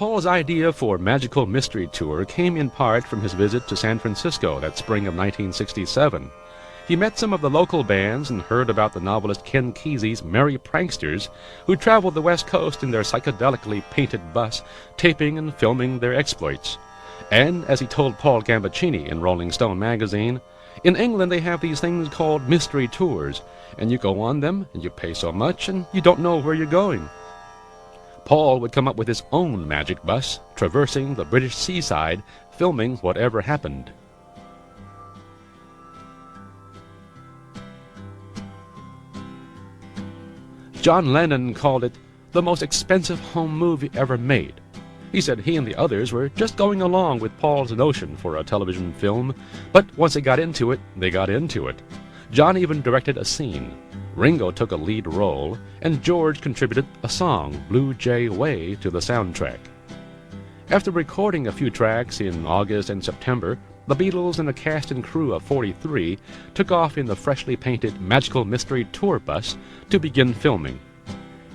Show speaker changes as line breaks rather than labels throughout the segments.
Paul's idea for Magical Mystery Tour came in part from his visit to San Francisco that spring of 1967. He met some of the local bands and heard about the novelist Ken Kesey's merry pranksters who traveled the West Coast in their psychedelically painted bus, taping and filming their exploits. And, as he told Paul Gambaccini in Rolling Stone magazine, in England they have these things called mystery tours, and you go on them, and you pay so much, and you don't know where you're going. Paul would come up with his own magic bus, traversing the British seaside, filming whatever happened. John Lennon called it the most expensive home movie ever made. He said he and the others were just going along with Paul's notion for a television film, but once they got into it, they got into it. John even directed a scene. Ringo took a lead role, and George contributed a song, Blue Jay Way, to the soundtrack. After recording a few tracks in August and September, the Beatles and a cast and crew of 43 took off in the freshly painted Magical Mystery Tour bus to begin filming.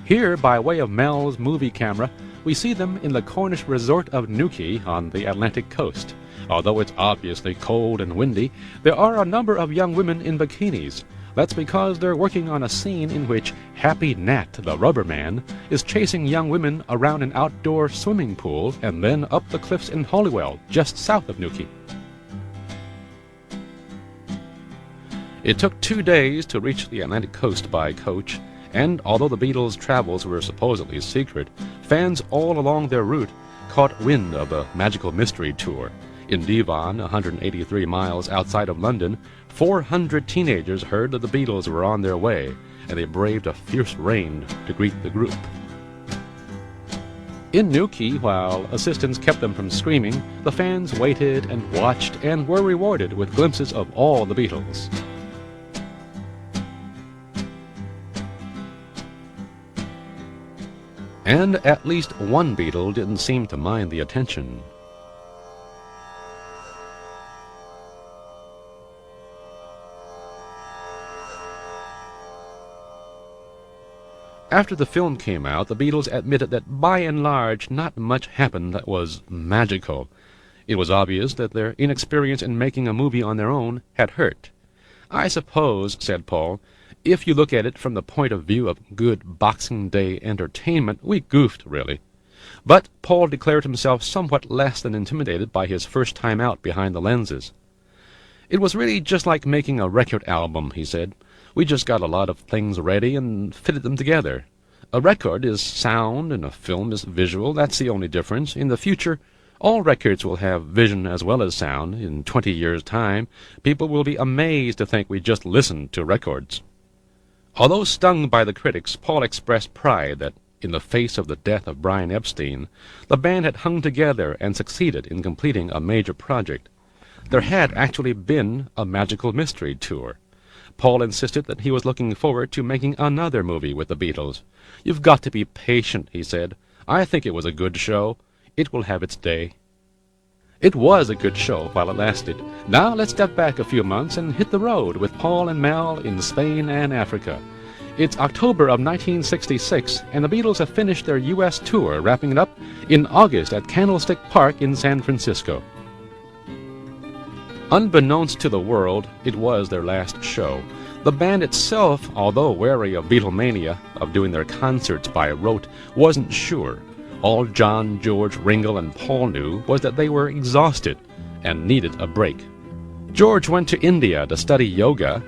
Here, by way of Mel's movie camera, we see them in the Cornish resort of Newquay on the Atlantic coast. Although it's obviously cold and windy, there are a number of young women in bikinis. That's because they're working on a scene in which Happy Nat, the rubber man, is chasing young women around an outdoor swimming pool and then up the cliffs in Holywell, just south of Newquay. It took 2 days to reach the Atlantic coast by coach, and although the Beatles' travels were supposedly secret, fans all along their route caught wind of a Magical Mystery Tour. In Devon, 183 miles outside of London, 400 teenagers heard that the Beatles were on their way, and they braved a fierce rain to greet the group. In Newquay, while assistants kept them from screaming, the fans waited and watched and were rewarded with glimpses of all the Beatles. And at least one Beatle didn't seem to mind the attention. After the film came out, the Beatles admitted that by and large not much happened that was magical. It was obvious that their inexperience in making a movie on their own had hurt. "I suppose," said Paul, "if you look at it from the point of view of good Boxing Day entertainment, we goofed, really." But Paul declared himself somewhat less than intimidated by his first time out behind the lenses. "It was really just like making a record album," he said. "We just got a lot of things ready and fitted them together. A record is sound and a film is visual. That's the only difference. In the future, all records will have vision as well as sound. In 20 years' time, people will be amazed to think we just listened to records." Although stung by the critics, Paul expressed pride that, in the face of the death of Brian Epstein, the band had hung together and succeeded in completing a major project. There had actually been a Magical Mystery Tour. Paul insisted that he was looking forward to making another movie with the Beatles. "You've got to be patient," he said. "I think it was a good show. It will have its day." It was a good show while it lasted. Now let's step back a few months and hit the road with Paul and Mel in Spain and Africa. It's October of 1966, and the Beatles have finished their U.S. tour, wrapping it up in August at Candlestick Park in San Francisco. Unbeknownst to the world, it was their last show. The band itself, although wary of Beatlemania, of doing their concerts by rote, wasn't sure. All John, George, Ringo, and Paul knew was that they were exhausted and needed a break. George went to India to study yoga,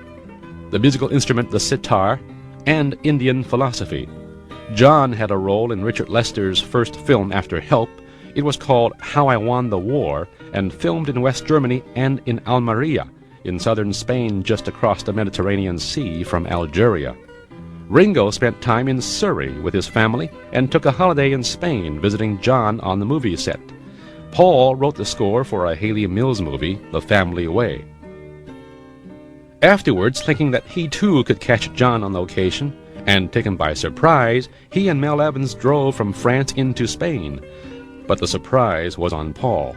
the musical instrument the sitar, and Indian philosophy. John had a role in Richard Lester's first film after Help. It was called How I Won the War, and filmed in West Germany and in Almeria, in southern Spain just across the Mediterranean Sea from Algeria. Ringo spent time in Surrey with his family and took a holiday in Spain visiting John on the movie set. Paul wrote the score for a Haley Mills movie, The Family Way. Afterwards, thinking that he too could catch John on location, and taken by surprise, he and Mel Evans drove from France into Spain. But the surprise was on Paul.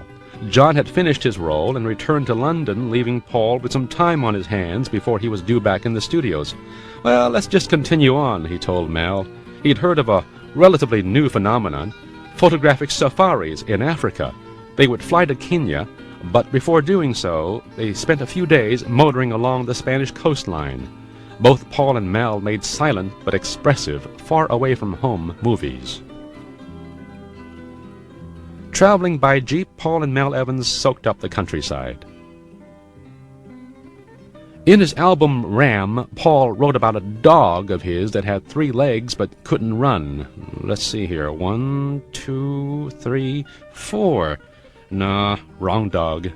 John had finished his role and returned to London, leaving Paul with some time on his hands before he was due back in the studios. "Well, let's just continue on," he told Mel. He'd heard of a relatively new phenomenon. photographic safaris in Africa. They would fly to Kenya, but before doing so, they spent a few days motoring along the Spanish coastline. Both Paul and Mel made silent but expressive, far away from home movies. Traveling by jeep, Paul and Mel Evans soaked up the countryside. In his album Ram, Paul wrote about a dog of his that had 3 legs but couldn't run. Let's see here. 1, 2, 3, 4. Nah, wrong dog.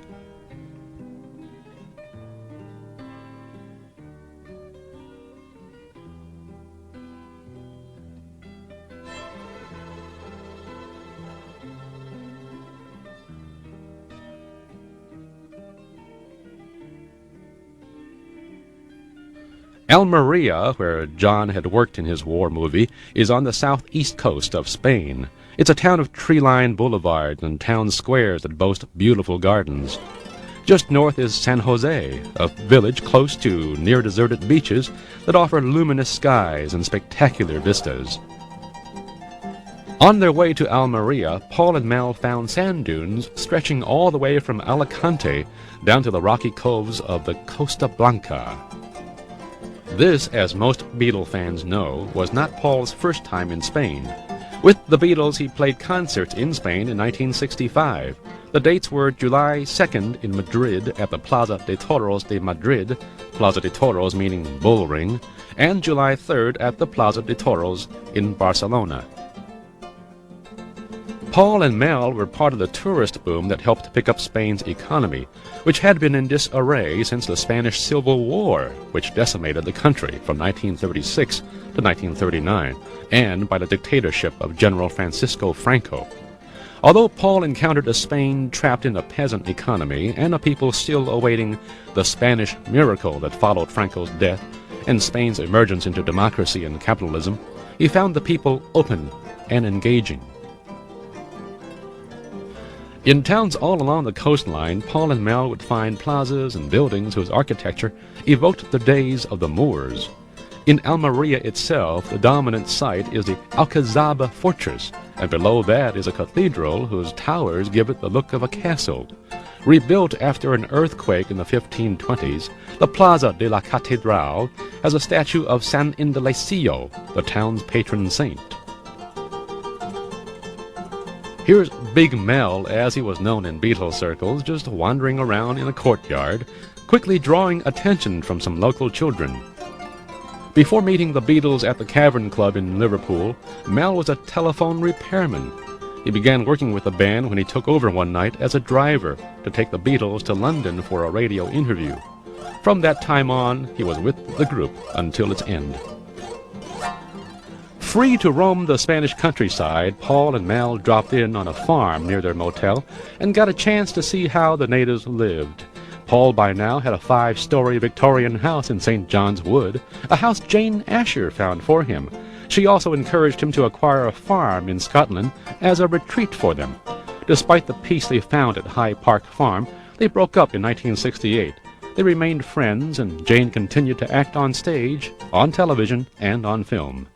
Almeria, where John had worked in his war movie, is on the southeast coast of Spain. It's a town of tree-lined boulevards and town squares that boast beautiful gardens. Just north is San Jose, a village close to near-deserted beaches that offer luminous skies and spectacular vistas. On their way to Almeria, Paul and Mel found sand dunes stretching all the way from Alicante down to the rocky coves of the Costa Blanca. This, as most Beatle fans know, was not Paul's first time in Spain. With the Beatles, he played concerts in Spain in 1965. The dates were July 2nd in Madrid at the Plaza de Toros de Madrid, Plaza de Toros meaning bull ring, and July 3rd at the Plaza de Toros in Barcelona. Paul and Mel were part of the tourist boom that helped pick up Spain's economy, which had been in disarray since the Spanish Civil War, which decimated the country from 1936 to 1939, and by the dictatorship of General Francisco Franco. Although Paul encountered a Spain trapped in a peasant economy and a people still awaiting the Spanish miracle that followed Franco's death and Spain's emergence into democracy and capitalism, he found the people open and engaging. In towns all along the coastline, Paul and Mel would find plazas and buildings whose architecture evoked the days of the Moors. In Almeria itself, the dominant site is the Alcazaba fortress, and below that is a cathedral whose towers give it the look of a castle. Rebuilt after an earthquake in the 1520s, the Plaza de la Catedral has a statue of San Indalecio, the town's patron saint. Here's Big Mel, as he was known in Beatles circles, just wandering around in a courtyard, quickly drawing attention from some local children. Before meeting the Beatles at the Cavern Club in Liverpool, Mel was a telephone repairman. He began working with the band when he took over one night as a driver to take the Beatles to London for a radio interview. From that time on, he was with the group until its end. Free to roam the Spanish countryside, Paul and Mel dropped in on a farm near their motel and got a chance to see how the natives lived. Paul by now had a 5-story Victorian house in St. John's Wood, a house Jane Asher found for him. She also encouraged him to acquire a farm in Scotland as a retreat for them. Despite the peace they found at High Park Farm, they broke up in 1968. They remained friends, and Jane continued to act on stage, on television, and on film.